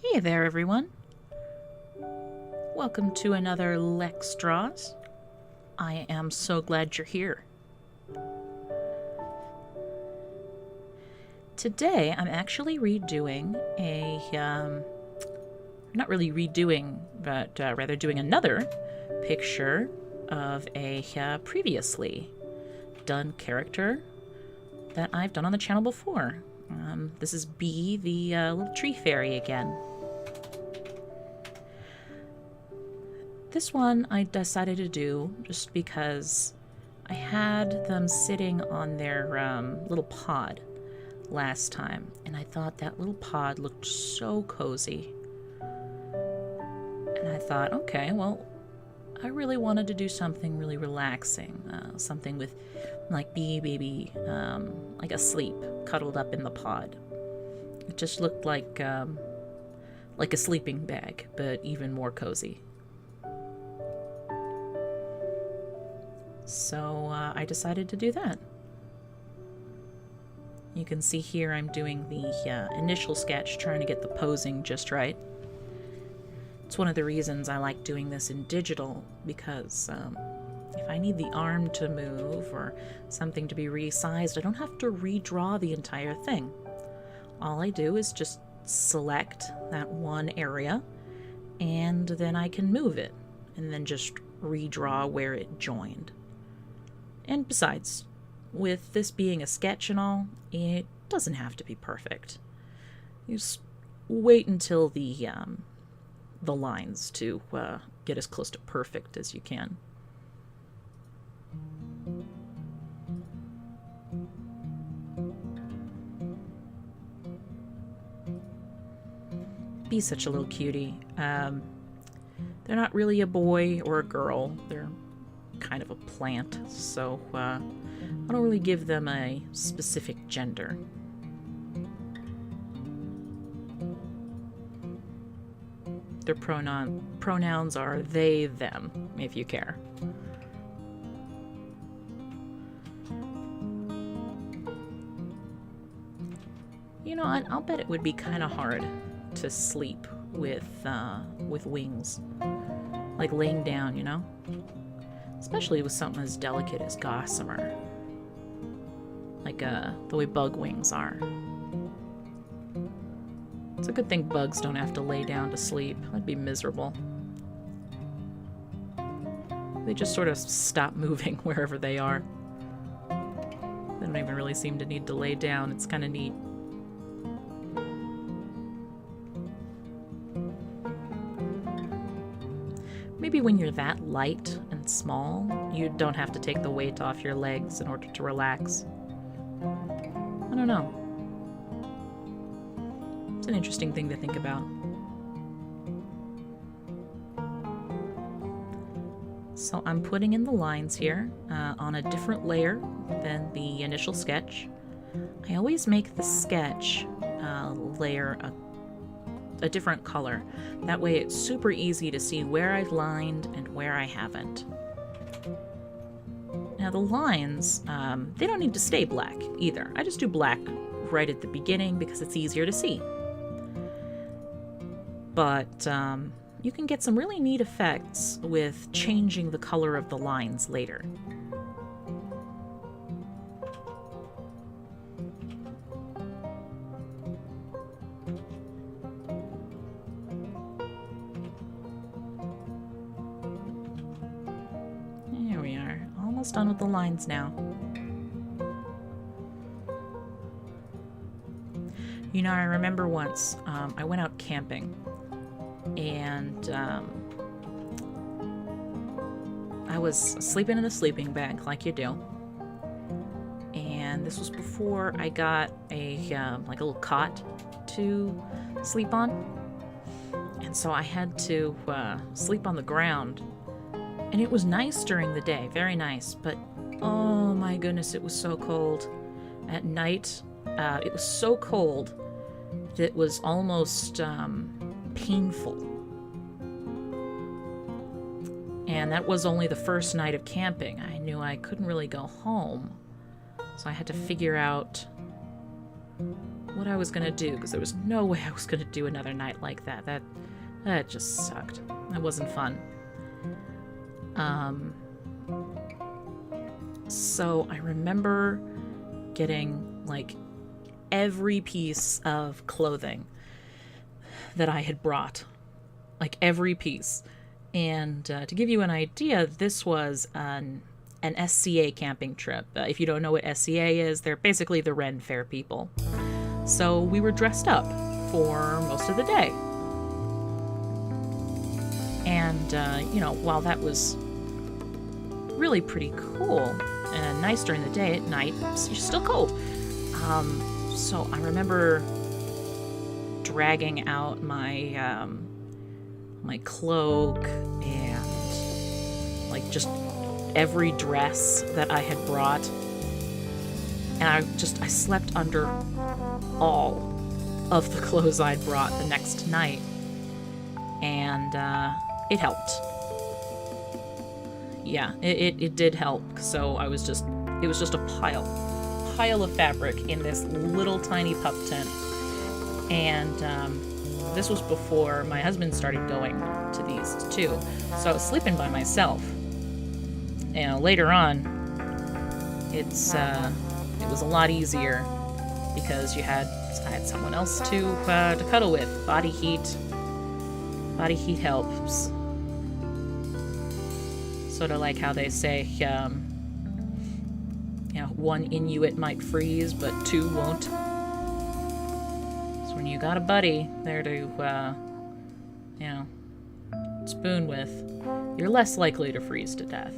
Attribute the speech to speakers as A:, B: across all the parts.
A: Hey there, everyone. Welcome to another Lex Draws. I am so glad you're here. Today, I'm actually redoing not really redoing, but rather doing another picture of a previously done character that I've done on the channel before. This is Bee, the little tree fairy again. This one I decided to do just because I had them sitting on their little pod last time, and I thought that little pod looked so cozy. And I thought, okay, well, I really wanted to do something really relaxing, something with like Bee Baby, like asleep, cuddled up in the pod. It just looked like a sleeping bag, but even more cozy. So I decided to do that. You can see here I'm doing the initial sketch, trying to get the posing just right. It's one of the reasons I like doing this in digital, because if I need the arm to move or something to be resized, I don't have to redraw the entire thing. All I do is just select that one area, and then I can move it, and then just redraw where it joined. And besides, with this being a sketch and all, it doesn't have to be perfect. You just wait until the lines to get as close to perfect as you can. Be such a little cutie. They're not really a boy or a girl. They're kind of a plant, so I don't really give them a specific gender. Their pronouns are they, them, if you care. You know, I'll bet it would be kind of hard to sleep with wings, like laying down, you know? Especially with something as delicate as gossamer. Like the way bug wings are. It's a good thing bugs don't have to lay down to sleep. That'd be miserable. They just sort of stop moving wherever they are. They don't even really seem to need to lay down. It's kind of neat. Maybe when you're that light and small, you don't have to take the weight off your legs in order to relax. I don't know. It's an interesting thing to think about. So I'm putting in the lines here on a different layer than the initial sketch. I always make the sketch layer a different color. That way it's super easy to see where I've lined and where I haven't. Now the lines, they don't need to stay black either. I just do black right at the beginning because it's easier to see. But you can get some really neat effects with changing the color of the lines later. Done with the lines now. You know, I remember once I went out camping, and I was sleeping in a sleeping bag like you do, and this was before I got a like a little cot to sleep on, and so I had to sleep on the ground. And it was nice during the day, very nice, but oh my goodness, it was so cold. At night, it was so cold that it was almost painful. And that was only the first night of camping. I knew I couldn't really go home, so I had to figure out what I was gonna do, because there was no way I was gonna do another night like that. That just sucked. That wasn't fun. So I remember getting, like, every piece of clothing that I had brought. Like, every piece. And to give you an idea, this was an SCA camping trip. If you don't know what SCA is, they're basically the Ren Fair people. So we were dressed up for most of the day. And, while that was really pretty cool and nice during the day, at night, it's still cold. So I remember dragging out my my cloak and, like, just every dress that I had brought. And I slept under all of the clothes I'd brought the next night. And it helped. Yeah, it did help. So it was just a pile of fabric in this little tiny pup tent. And this was before my husband started going to these too. So I was sleeping by myself. Later on, it was a lot easier because I had someone else to cuddle with. Body heat helps. Sort of like how they say, one Inuit might freeze, but two won't. So when you got a buddy there to, spoon with, you're less likely to freeze to death.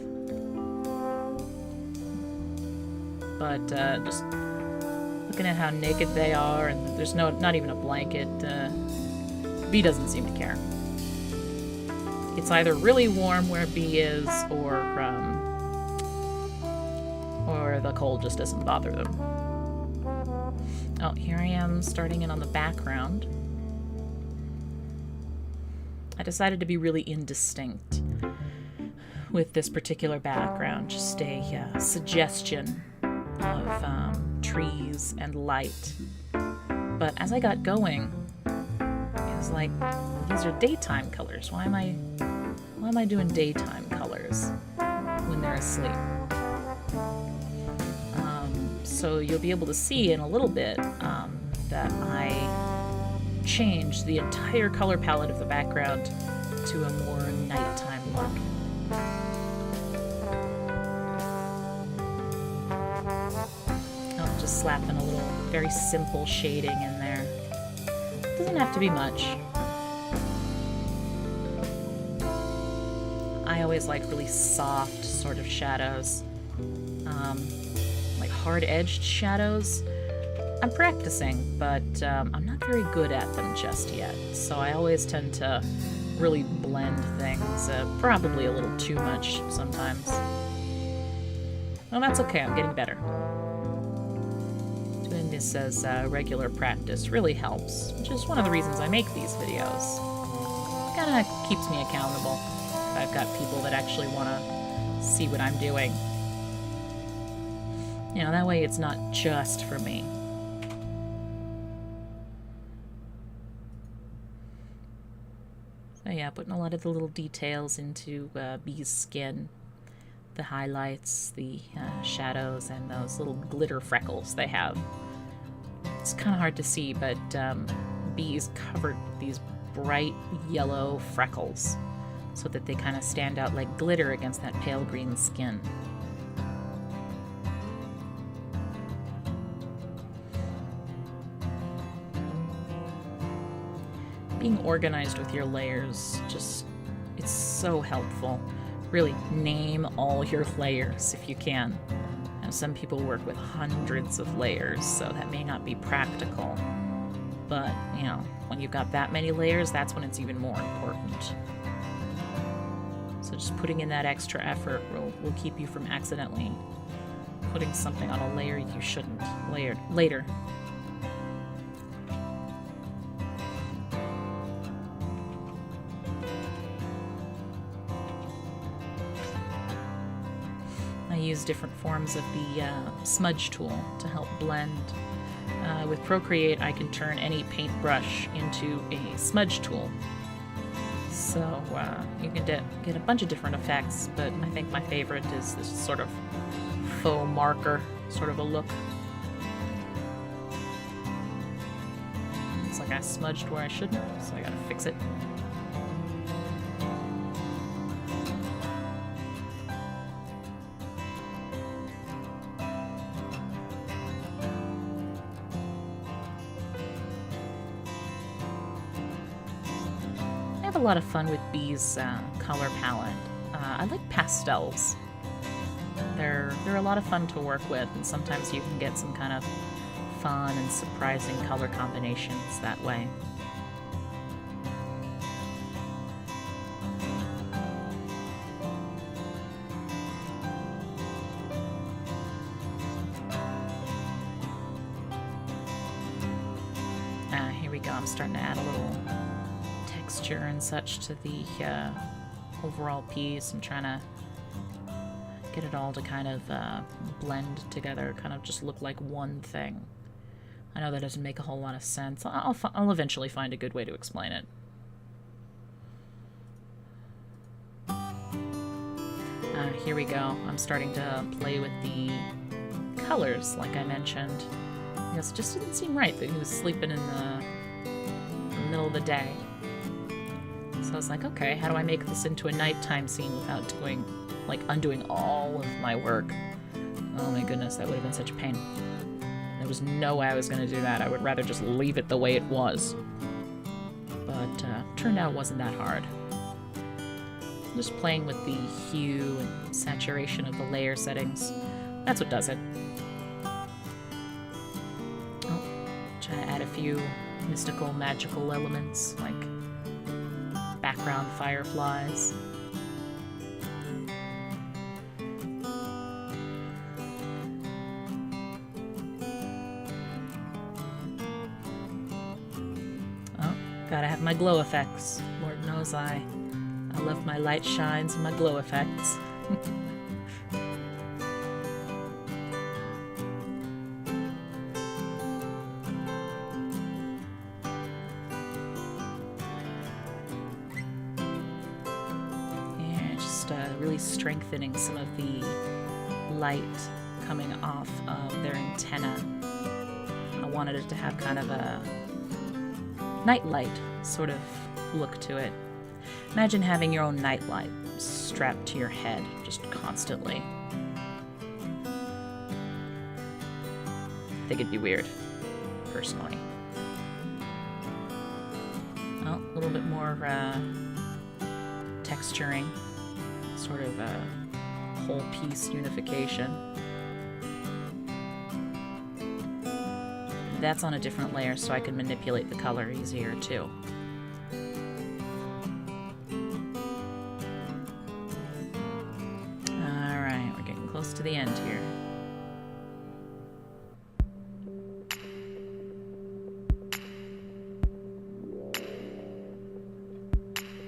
A: But just looking at how naked they are, and there's not even a blanket, Bee doesn't seem to care. It's either really warm where Bee is, or the cold just doesn't bother them. Oh, here I am starting in on the background. I decided to be really indistinct with this particular background, just a suggestion of trees and light. But as I got going, it was like, these are daytime colors. Why am I doing daytime colors when they're asleep? So you'll be able to see in a little bit that I changed the entire color palette of the background to a more nighttime look. I'll just slap in a little very simple shading in there. Doesn't have to be much. I always like really soft sort of shadows. Like hard-edged shadows. I'm practicing, but I'm not very good at them just yet. So I always tend to really blend things, probably a little too much sometimes. Well, that's okay, I'm getting better. Doing this as regular practice really helps, which is one of the reasons I make these videos. Kinda keeps me accountable. I've got people that actually want to see what I'm doing. That way it's not just for me. So yeah, putting a lot of the little details into Bee's skin. The highlights, the shadows, and those little glitter freckles they have. It's kind of hard to see, but Bee's covered with these bright yellow freckles so that they kind of stand out like glitter against that pale green skin. Being organized with your layers, it's so helpful. Really name all your layers if you can. Some people work with hundreds of layers, so that may not be practical. But, when you've got that many layers, that's when it's even more important. So just putting in that extra effort will keep you from accidentally putting something on a layer you shouldn't later. I use different forms of the smudge tool to help blend With Procreate, I can turn any paintbrush into a smudge tool. So you can get a bunch of different effects, but I think my favorite is this sort of faux marker sort of a look. It's like I smudged where I shouldn't, so I gotta fix it. I have a lot of fun with Bee's color palette. I like pastels. They're a lot of fun to work with, and sometimes you can get some kind of fun and surprising color combinations that way. Here we go. I'm starting to add a little texture and such to the overall piece. I'm trying to get it all to kind of blend together, kind of just look like one thing. I know that doesn't make a whole lot of sense. I'll eventually find a good way to explain it. Here we go. I'm starting to play with the colors, like I mentioned. Because it just didn't seem right that he was sleeping in the middle of the day. So I was like, okay, how do I make this into a nighttime scene without doing, like, undoing all of my work? Oh my goodness, that would have been such a pain. There was no way I was going to do that. I would rather just leave it the way it was. But turned out it wasn't that hard. Just playing with the hue and saturation of the layer settings. That's what does it. Oh, trying to add a few mystical, magical elements, like background fireflies. Oh, gotta have my glow effects. Lord knows I love my light shines and my glow effects. Really strengthening some of the light coming off of their antenna. I wanted it to have kind of a nightlight sort of look to it. Imagine having your own nightlight strapped to your head just constantly. I think it'd be weird, personally. Oh, a little bit more texturing. Sort of a whole piece unification. That's on a different layer, so I can manipulate the color easier too. Alright, we're getting close to the end here.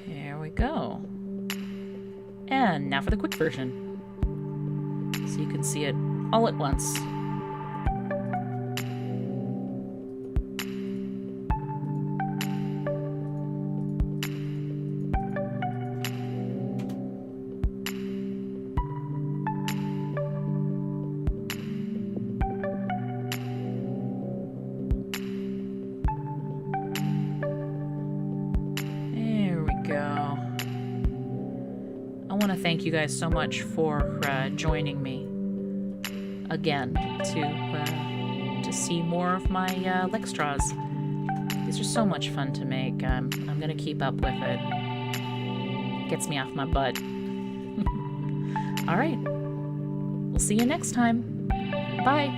A: Here we go. And now for the quick version. So you can see it all at once. Thank you guys so much for joining me again to see more of my Lextras. These are so much fun to make. I'm gonna keep up with it. Gets me off my butt. All right, we'll see you next time. Bye.